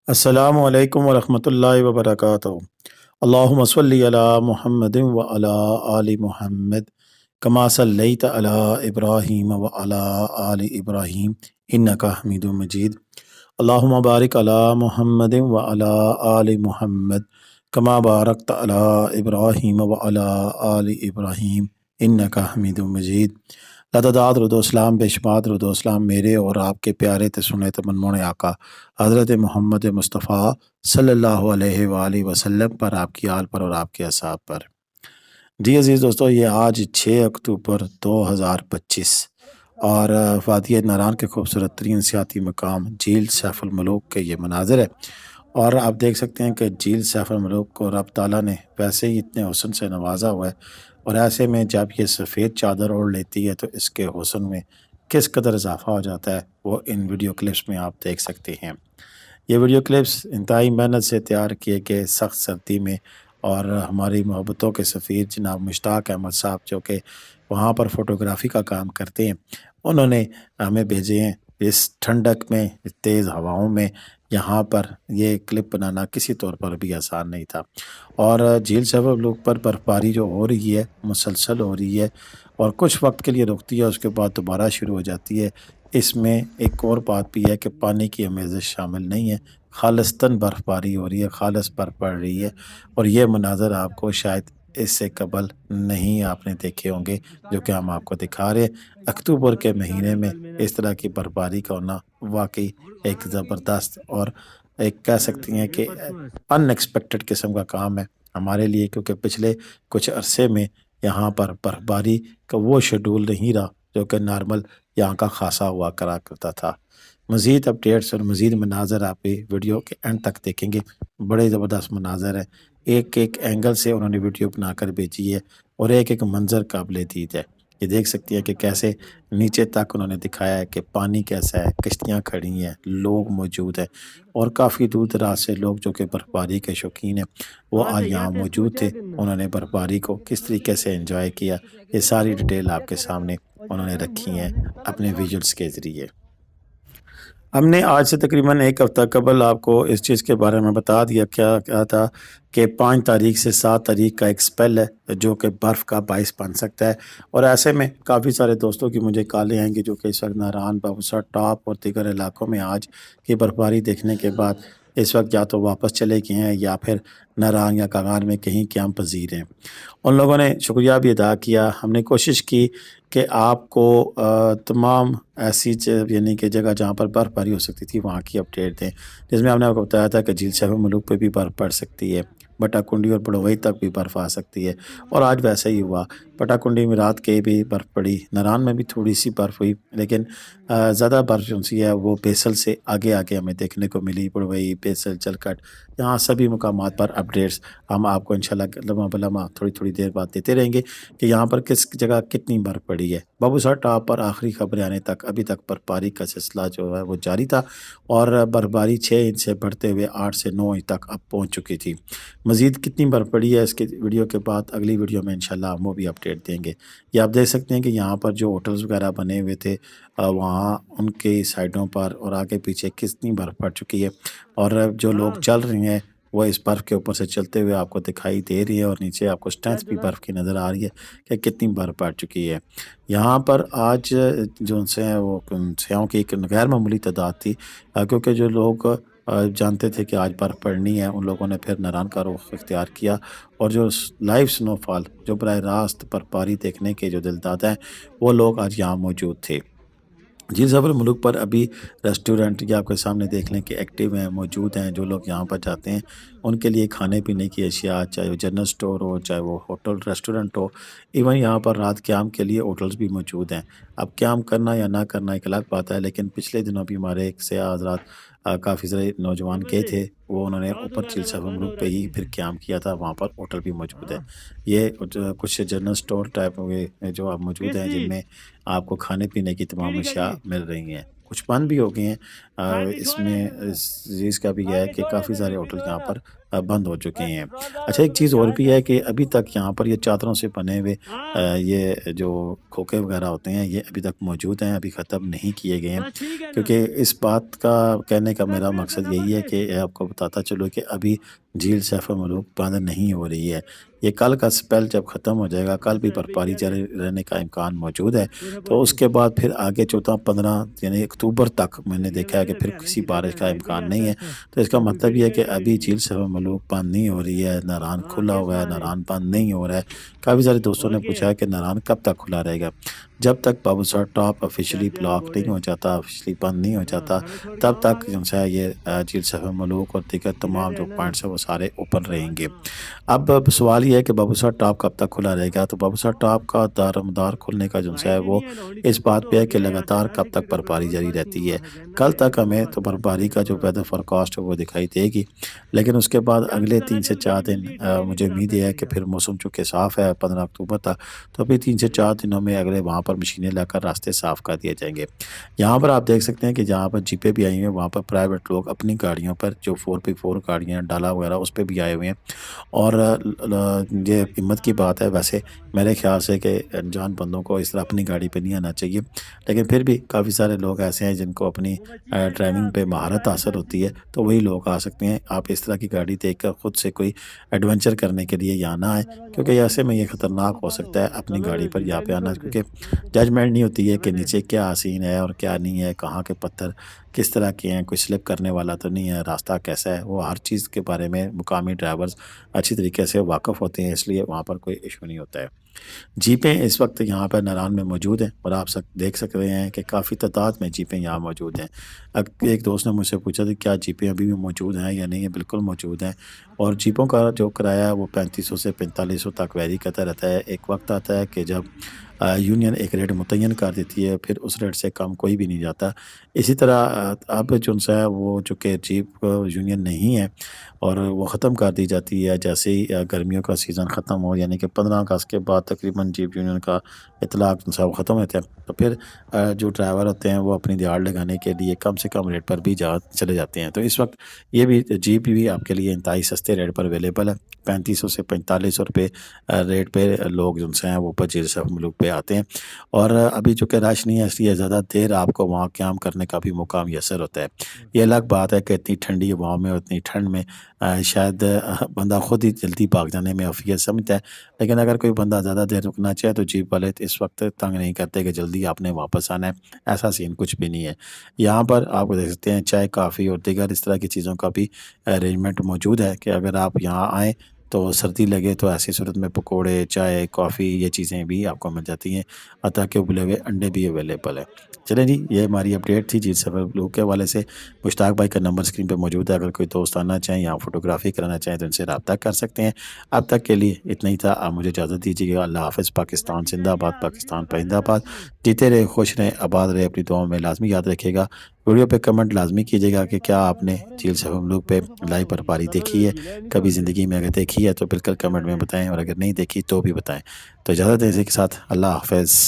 अस्सलामु अलैकुम वरहमतुल्लाहि वबरकातुहू। अल्लाहुम्मा सल्लि अला मुहम्मदिन व अला आलि मुहम्मद कमा सल्लैता अला इब्राहीम व अला आलि इब्राहीम इन्नका हमीदुम मजीद। अल्लाहुम्मा बारिक अला मुहम्मदिन व अला आलि मुहम्मद कमा बारकता अला इब्राहीम व अला आलि इब्राहीम इन्नका हमीदुम मजीद। लतदात रुदोसलाम बेशुमार रुदोसलाम मेरे और आपके प्यारे ते सुने ते मनमोने आका हज़रत मोहम्मद मुस्तफ़ा सल्लल्लाहु अलैहि वालैहि वसल्लम पर, आपकी आल पर और आपके असाब पर। जी अज़ीज़ दोस्तों, ये आज 6 अक्टूबर 2025 और वादी नारान के खूबसूरत तरीन सियाती मकाम झील सैफ अल मलूक के ये मनाज़र है। और आप देख सकते हैं कि झील सैफ अल मलूक को रब ताला ने वैसे ही इतने हुस्न से नवाजा हुआ है, और ऐसे में जब ये सफ़ेद चादर ओढ़ लेती है तो इसके हुस्न में किस कदर इजाफा हो जाता है वो इन वीडियो क्लिप्स में आप देख सकते हैं। ये वीडियो क्लिप्स इंतहाई मेहनत से तैयार किए गए सख्त सर्दी में, और हमारी मोहब्बतों के सफ़ीर जनाब मुश्ताक अहमद साहब जो कि वहाँ पर फ़ोटोग्राफ़ी का काम करते हैं, उन्होंने हमें भेजे हैं। इस ठंडक में, इस तेज़ हवाओं में यहाँ पर ये क्लिप बनाना किसी तौर पर भी आसान नहीं था। और झील सैफ अल मलूक पर बर्फ़बारी जो हो रही है मुसलसल हो रही है, और कुछ वक्त के लिए रुकती है, उसके बाद दोबारा शुरू हो जाती है। इसमें एक और बात भी है कि पानी की आमेज़श शामिल नहीं है, खालिस्तन बर्फ़बारी हो रही है, खालिस बर्फ़ पड़ रही है। और ये मनाज़र आपको शायद इससे कबल नहीं आपने देखे होंगे जो कि हम आपको दिखा रहे हैं। अक्टूबर के महीने में इस तरह की बर्फ़बारी का होना वाकई एक ज़बरदस्त और एक कह सकती हैं कि अनएक्सपेक्टेड किस्म का काम है हमारे लिए, क्योंकि पिछले कुछ अरसे में यहाँ पर बर्फ़बारी का वो शेड्यूल नहीं रहा जो कि नॉर्मल यहाँ का खासा हुआ करा करता था। मज़ीद अपडेट्स और मज़ीद मनाज़र आप वीडियो के एंड तक देखेंगे। बड़े ज़बरदस्त मनाज़र हैं, एक एक एंगल से उन्होंने वीडियो बनाकर भेजी है, और एक एक मंज़र काबिल दीद है। ये देख सकती हैं कि कैसे नीचे तक उन्होंने दिखाया है कि पानी कैसा है, किश्तियाँ खड़ी हैं, लोग मौजूद हैं, और काफ़ी दूर दराज से लोग जो कि बर्फ़बारी के शौकीन हैं वो आज यहाँ मौजूद थे। उन्होंने बर्फ़बारी को किस तरीके से एंजॉय किया, ये सारी डिटेल आपके सामने उन्होंने रखी हैं अपने विजुअल्स के ज़रिए। हमने आज से तकरीबन 1 हफ़्ता कबल आपको इस चीज़ के बारे में बता दिया क्या था कि 5 तारीख से 7 तारीख का एक स्पेल है जो कि बर्फ़ का बाइस बन सकता है। और ऐसे में काफ़ी सारे दोस्तों की मुझे कॉलें आएँगी जो कि इस वक्त नारान, बाबूसर, टॉप और दीगर इलाकों में आज की बर्फ़बारी देखने के बाद इस वक्त या तो वापस चले गए हैं या फिर नारान या कगार में कहीं क़याम पज़ीर हैं। उन लोगों ने शुक्रिया भी अदा किया। हमने कोशिश की कि आपको तमाम ऐसी यानी कि जगह जहाँ पर बर्फ़बारी हो सकती थी वहाँ की अपडेट दें, जिसमें हमने आपको बताया था कि झील सैफ अल मलूक पे भी बर्फ़ पड़ सकती है, बटाकुंडी और बड़ोवई तक भी बर्फ़ आ सकती है, और आज वैसा ही हुआ। बटाकुंडी में रात के भी बर्फ़ पड़ी, नारान में भी थोड़ी सी बर्फ़ हुई, लेकिन ज़्यादा बर्फ़ जो सी है वो बेसल से आगे आगे हमें देखने को मिली। बड़ोवई, बेसल, चलकट, यहाँ सभी मुकामात पर अपडेट्स हम आपको इंशाल्लाह लम्हा बलम्हा थोड़ी थोड़ी देर बाद देते रहेंगे कि यहाँ पर किस जगह कितनी बर्फ़ पड़ी है। बाबूसर टॉप पर आखिरी खबरें आने तक अभी तक बर्फ़बारी का सिलसिला जो है वो जारी था, और बर्फ़बारी 6 इंच से बढ़ते हुए 8 से 9 इंच तक अब पहुँच चुकी थी। मज़ीद कितनी बर्फ़ पड़ी है इसके वीडियो के बाद अगली वीडियो में इंशाल्लाह हम वो भी अपडेट देंगे। ये आप देख सकते हैं कि यहाँ पर जो होटल्स वगैरह बने हुए थे वहाँ उनके साइडों पर और आगे पीछे कितनी बर्फ़ पड़ चुकी है, और जो लोग चल रहे हैं वो इस बर्फ़ के ऊपर से चलते हुए आपको दिखाई दे रही है, और नीचे आपको स्ट्रेंथ भी बर्फ़ की नज़र आ रही है कि कितनी बर्फ़ पड़ चुकी है। यहाँ पर आज जो उनसे हैं वो सयाहों की एक गैर मामूली तादाद थी, क्योंकि जो लोग जानते थे कि आज बर्फ़ पड़नी है उन लोगों ने फिर नारान का रुख इख्तियार किया, और जो लाइव स्नोफॉल जो बराह रास्त बर्फ़बारी देखने के जो दिलदादा हैं वो लोग आज यहाँ मौजूद थे। झील सैफ अल मलूक पर अभी रेस्टोरेंट ये आपके सामने देख लें कि एक्टिव हैं, मौजूद हैं। जो लोग यहाँ पर जाते हैं उनके लिए खाने पीने की अशिया, चाहे वो जनरल स्टोर हो, चाहे वो होटल रेस्टोरेंट हो, इवन यहाँ पर रात क़याम के लिए होटल्स भी मौजूद हैं। अब क़याम करना या ना करना एक अलग बात है, लेकिन पिछले दिनों भी हमारे एक सयाह हज़रात काफ़ी सारे नौजवान गए थे, वो उन्होंने ऊपर झील सैफ अल मलूक पे ही फिर क़याम किया था, वहाँ पर होटल भी मौजूद है। ये कुछ जनरल स्टोर टाइप हुए जो अब मौजूद हैं जिनमें आपको खाने पीने की तमाम अशिया मिल रही हैं। कुछ बंद भी हो गए हैं। इसमें इस चीज़ का भी है कि काफ़ी सारे होटल यहाँ पर بند ہو چکے ہیں۔ اچھا ایک چیز اور بھی ہے کہ ابھی تک یہاں پر یہ چادروں سے بنے ہوئے یہ جو کھوکھے وغیرہ ہوتے ہیں یہ ابھی تک موجود ہیں، ابھی ختم نہیں کیے گئے ہیں، کیونکہ اس بات کا کہنے کا میرا مقصد یہی ہے کہ آپ کو بتاتا چلو کہ ابھی جھیل سیف الملوک بند نہیں ہو رہی ہے۔ یہ کل کا سپیل جب ختم ہو جائے گا، کل بھی برفباری جاری رہنے کا امکان موجود ہے، تو اس کے بعد پھر آگے 14-15 یعنی اکتوبر تک میں نے دیکھا ہے کہ پھر کسی بارش کا امکان نہیں ہے۔ تو اس کا مطلب یہ ہے کہ ابھی جھیل سیف الملوک بند نہیں ہو رہی ہے، ناران کھلا ہوا ہے، ناران بند نہیں ہو رہا ہے۔ کافی سارے دوستوں نے پوچھا ہے کہ ناران کب تک کھلا رہے گا؟ جب تک بابوسر ٹاپ آفیشلی بلاک نہیں ہو جاتا، آفیشلی بند نہیں ہو جاتا، تب تک جو ہے یہ جھیل سیف الملوک اور دیگر تمام جو پوائنٹس ہیں وہ سارے اوپن رہیں گے۔ اب سوال یہ ہے کہ بابوسر ٹاپ کب تک کھلا رہے گا؟ تو بابوسر ٹاپ کا دار مدار کھلنے کا جو ہے وہ اس بات پہ ہے کہ لگاتار کب تک برفباری جاری رہتی ہے۔ کل تک ہمیں تو برفباری کا جو ویدر فورکاسٹ ہے وہ دکھائی دے گی، لیکن اس کے بعد اگلے 3 سے 4 دن مجھے امید ہے کہ پھر موسم چونکہ صاف ہے 15 اکتوبر تک، تو ابھی 3 سے 4 دنوں میں اگلے وہاں پر مشینیں لا کر راستے صاف کر دیے جائیں گے۔ یہاں پر آپ دیکھ سکتے ہیں کہ جہاں پر جیپیں بھی آئی ہیں وہاں پر پرائیویٹ لوگ اپنی گاڑیوں پر جو 4x4 گاڑیاں ڈالا وغیرہ اس پہ بھی آئے ہوئے ہیں، اور یہ ہمت کی بات ہے ویسے میرے خیال سے کہ انجان بندوں کو اس طرح اپنی گاڑی پہ نہیں آنا چاہیے، لیکن پھر بھی کافی سارے لوگ ایسے ہیں جن کو اپنی ڈرائیونگ پہ مہارت حاصل ہوتی ہے، تو وہی لوگ آ سکتے ہیں۔ آپ اس طرح کی گاڑی دیکھ کر خود سے کوئی ایڈونچر کرنے کے لیے یہاں نہ آئے، کیونکہ ایسے میں یہ خطرناک ہو سکتا ہے اپنی گاڑی پر یہاں پہ آنا، کیونکہ ججمنٹ نہیں ہوتی ہے کہ نیچے کیا سین ہے اور کیا نہیں ہے، کہاں کے پتھر کس طرح کے ہیں، کوئی سلپ کرنے والا تو نہیں ہے، راستہ کیسا ہے، وہ ہر چیز کے بارے میں مقامی ڈرائیورز اچھی طریقے سے واقف ہوتے ہیں، اس لیے وہاں پر کوئی ایشو نہیں ہوتا ہے۔ جیپیں اس وقت یہاں پر ناران میں موجود ہیں، اور آپ دیکھ سکتے ہیں کہ کافی تعداد میں جیپیں یہاں موجود ہیں۔ ایک دوست نے مجھ سے پوچھا تھا کیا جیپیں ابھی بھی موجود ہیں یا نہیں، بالکل موجود ہیں، اور جیپوں کا جو کرایہ ہے وہ 3500 سے 4500 تک ویری کرتا رہتا ہے۔ ایک وقت آتا ہے کہ جب یونین ایک ریٹ متعین کر دیتی ہے، پھر اس ریٹ سے کم کوئی بھی نہیں جاتا۔ اسی طرح اب جو ہے وہ چونکہ جیپ یونین نہیں ہے اور وہ ختم کر دی جاتی ہے جیسے ہی گرمیوں کا سیزن ختم ہو، یعنی کہ 15 اگست کے بعد تقریباً جیپ یونین کا اطلاق جو ہے وہ ختم ہوتا ہے، تو پھر جو ڈرائیور ہوتے ہیں وہ اپنی دیہڑ لگانے کے لیے کم سے کم ریٹ پر بھی چلے جاتے ہیں۔ تو اس وقت یہ بھی جیپ بھی آپ کے لیے انتہائی سستے ریٹ پر اویلیبل ہے، 3500 سے 4500 روپے ریٹ پہ لوگ جو ہیں وہ جھیل سیف الملوک پہ آتے ہیں، اور ابھی چونکہ رش نہیں ہے اس لیے زیادہ دیر آپ کو وہاں قیام کرنے کا بھی موقع میسر ہوتا ہے۔ یہ الگ بات ہے کہ اتنی ٹھنڈی ہواؤں میں اتنی ٹھنڈ میں شاید بندہ خود ہی جلدی بھاگ جانے میں افیت سمجھتا ہے، لیکن اگر کوئی بندہ زیادہ دیر رکنا چاہے تو جیپ والے اس وقت تنگ نہیں کرتے کہ جلدی آپ نے واپس آنا ہے، ایسا سین کچھ بھی نہیں ہے۔ یہاں پر آپ کو دیکھ سکتے ہیں چائے کافی اور دیگر اس طرح کی چیزوں کا بھی ارینجمنٹ موجود ہے کہ اگر آپ یہاں آئیں تو سردی لگے تو ایسی صورت میں پکوڑے، چائے، کافی یہ چیزیں بھی آپ کو مل جاتی ہیں، حتیٰ کہ ابلے ہوئے انڈے بھی اویلیبل ہے۔ چلیں جی، یہ ہماری اپڈیٹ تھی جھیل سیف الملوک کے حوالے سے۔ مشتاق بھائی کا نمبر اسکرین پہ موجود ہے، اگر کوئی دوست آنا چاہیں یا فوٹوگرافی کرانا چاہیں تو ان سے رابطہ کر سکتے ہیں۔ اب تک کے لیے اتنا ہی تھا، آپ مجھے اجازت دیجیے گا۔ اللہ حافظ۔ پاکستان زندہ باد، پاکستان پرندہ آباد۔ جیتے رہے، خوش رہیں، آباد رہے، اپنی دعاؤں میں لازمی یاد رکھیے گا۔ ویڈیو پہ کمنٹ لازمی کیجیے گا کہ کیا آپ نے جھیل سیف الملوک پہ لائیو برفباری دیکھی ہے کبھی زندگی میں، اگر دیکھی ہے تو بالکل کمنٹ میں بتائیں، اور اگر نہیں دیکھی تو بھی بتائیں۔ تو اجازت ہے اسی کے ساتھ، اللہ حافظ۔